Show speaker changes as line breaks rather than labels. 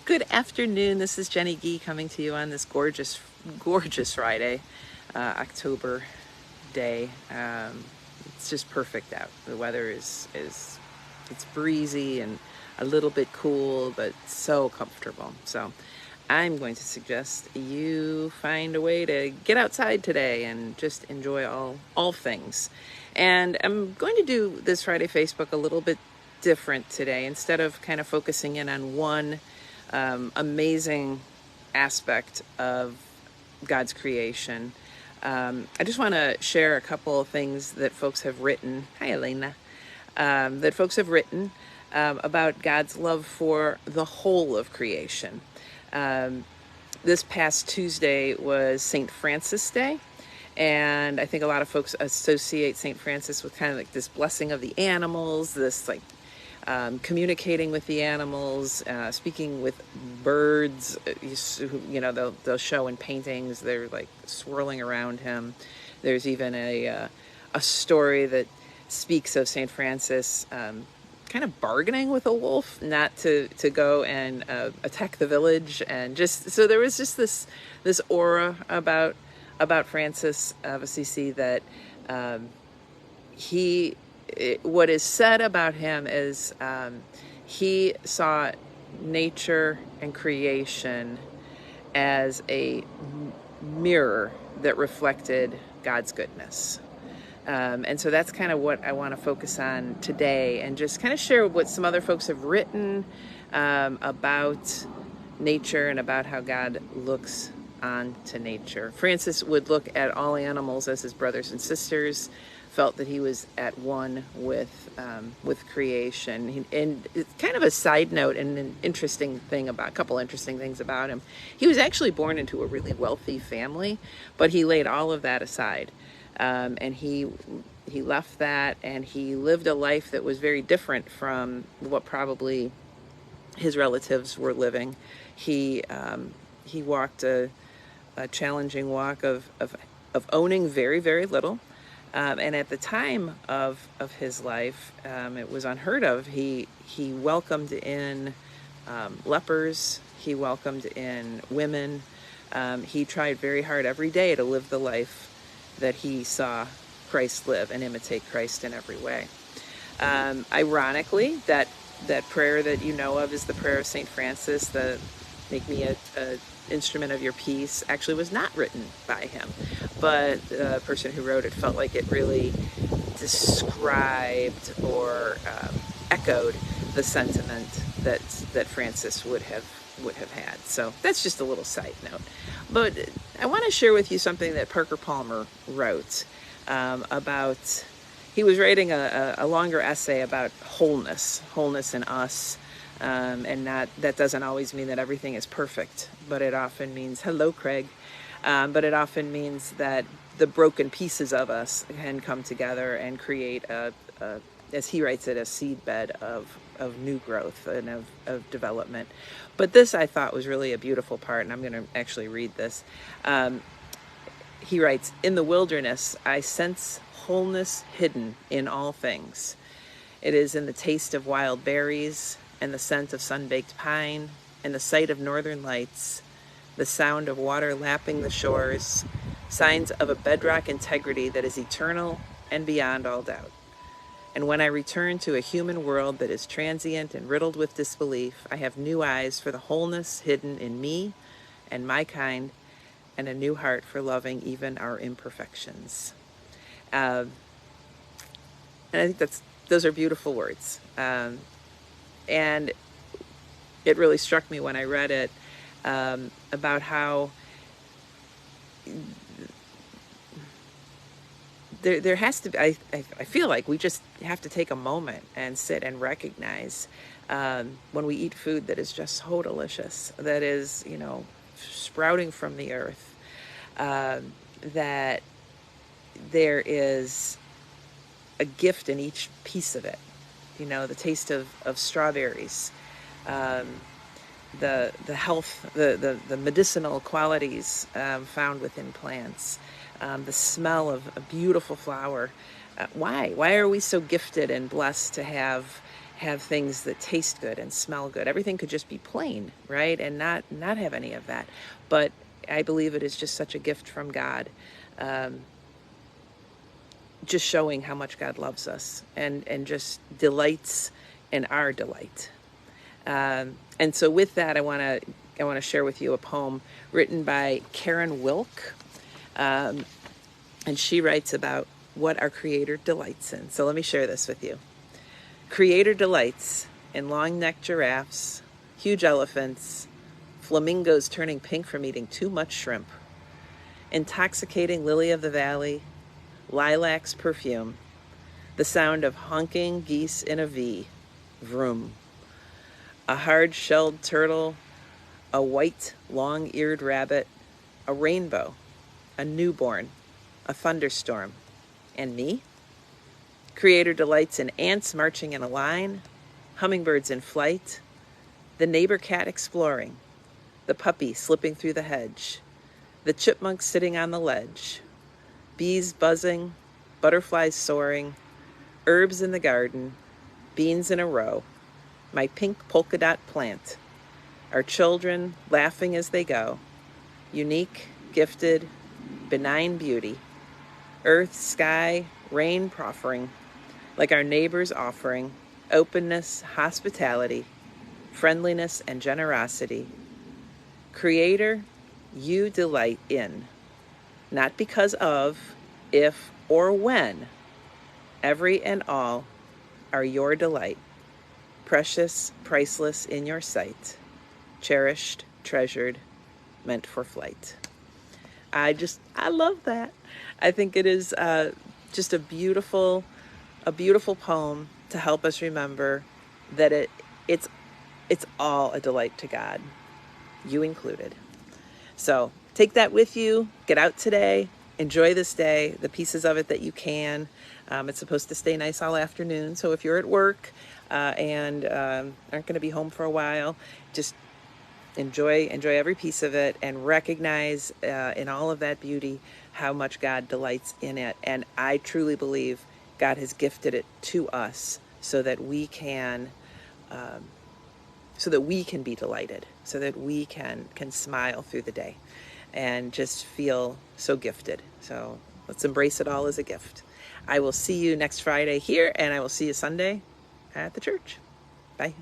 Good afternoon. This is Jenny Gee coming to you on this gorgeous, gorgeous Friday, October day. It's just perfect out. The weather is it's breezy and a little bit cool, but so comfortable. So I'm going to suggest you find a way to get outside today and just enjoy all things. And I'm going to do this Friday Facebook a little bit different today. Instead of kind of focusing in on one amazing aspect of God's creation, I just want to share a couple of things that folks have written. Hi, Elena. That folks have written about God's love for the whole of creation. This past Tuesday was St. Francis Day. And I think a lot of folks associate St. Francis with kind of like this blessing of the animals, this like communicating with the animals, speaking with birds. You know, they'll show in paintings, they're like swirling around him. There's even a story that speaks of St. Francis kind of bargaining with a wolf not to go and attack the village. And just so there was just this aura about Francis of Assisi that what is said about him is he saw nature and creation as a mirror that reflected God's goodness. And so that's kind of what I want to focus on today, and just kind of share what some other folks have written about nature and about how God looks on to nature. Francis would look at all animals as his brothers and sisters, felt that he was at one with creation. And it's kind of a side note and an interesting thing about, a couple interesting things about him. He was actually born into a really wealthy family, but he laid all of that aside. And he left that, and he lived a life that was very different from what probably his relatives were living. He walked a challenging walk of owning very, very little. And at the time of his life, it was unheard of. He welcomed in lepers. He welcomed in women. He tried very hard every day to live the life that he saw Christ live and imitate Christ in every way. Ironically, that prayer that you know of is the prayer of St. Francis, the "Make me a instrument of your peace," actually was not written by him, but the person who wrote it felt like it really described or echoed the sentiment that Francis would have had. So that's just a little side note. But I want to share with you something that Parker Palmer wrote about. He was writing a longer essay about wholeness in us. And that doesn't always mean that everything is perfect, but it often means, hello, Craig, but it often means that the broken pieces of us can come together and create as he writes it, a seedbed of new growth and of development. But this I thought was really a beautiful part, and I'm going to actually read this. He writes, "In the wilderness, I sense wholeness hidden in all things. It is in the taste of wild berries, and the scent of sun-baked pine, and the sight of northern lights, the sound of water lapping the shores, signs of a bedrock integrity that is eternal and beyond all doubt. And when I return to a human world that is transient and riddled with disbelief, I have new eyes for the wholeness hidden in me and my kind, and a new heart for loving even our imperfections." And I think those are beautiful words. And it really struck me when I read it about how there has to be, I feel like we just have to take a moment and sit and recognize when we eat food that is just so delicious, that is, sprouting from the earth, that there is a gift in each piece of it. The taste of strawberries, the health, the medicinal qualities found within plants, the smell of a beautiful flower. Why are we so gifted and blessed to have have things that taste good and smell good. Everything could just be plain, right? And not have any of that. But I believe it is just such a gift from God, just showing how much God loves us and just delights in our delight. And so with that, I want to share with you a poem written by Karen Wilk. And she writes about what our Creator delights in. So let me share this with you. Creator delights in long-necked giraffes, huge elephants, flamingos turning pink from eating too much shrimp, intoxicating lily of the valley, lilac's perfume, the sound of honking geese in a V, vroom, a hard-shelled turtle, a white, long-eared rabbit, a rainbow, a newborn, a thunderstorm, and me? Creator delights in ants marching in a line, hummingbirds in flight, the neighbor cat exploring, the puppy slipping through the hedge, the chipmunk sitting on the ledge, bees buzzing, butterflies soaring, herbs in the garden, beans in a row, my pink polka dot plant, our children laughing as they go, unique, gifted, benign beauty, earth, sky, rain proffering, like our neighbors offering, openness, hospitality, friendliness, and generosity. Creator, you delight in, not because of, if, or when. Every and all are your delight, precious, priceless in your sight, cherished, treasured, meant for flight. I love that. I think it is just a beautiful poem to help us remember that it's all a delight to God, you included. So take that with you, get out today, enjoy this day, the pieces of it that you can. It's supposed to stay nice all afternoon, so if you're at work and aren't going to be home for a while, just enjoy every piece of it and recognize in all of that beauty how much God delights in it. And I truly believe God has gifted it to us so that we can be delighted, so that we can smile through the day and just feel so gifted. So let's embrace it all as a gift. I will see you next Friday here, and I will see you Sunday at the church. Bye.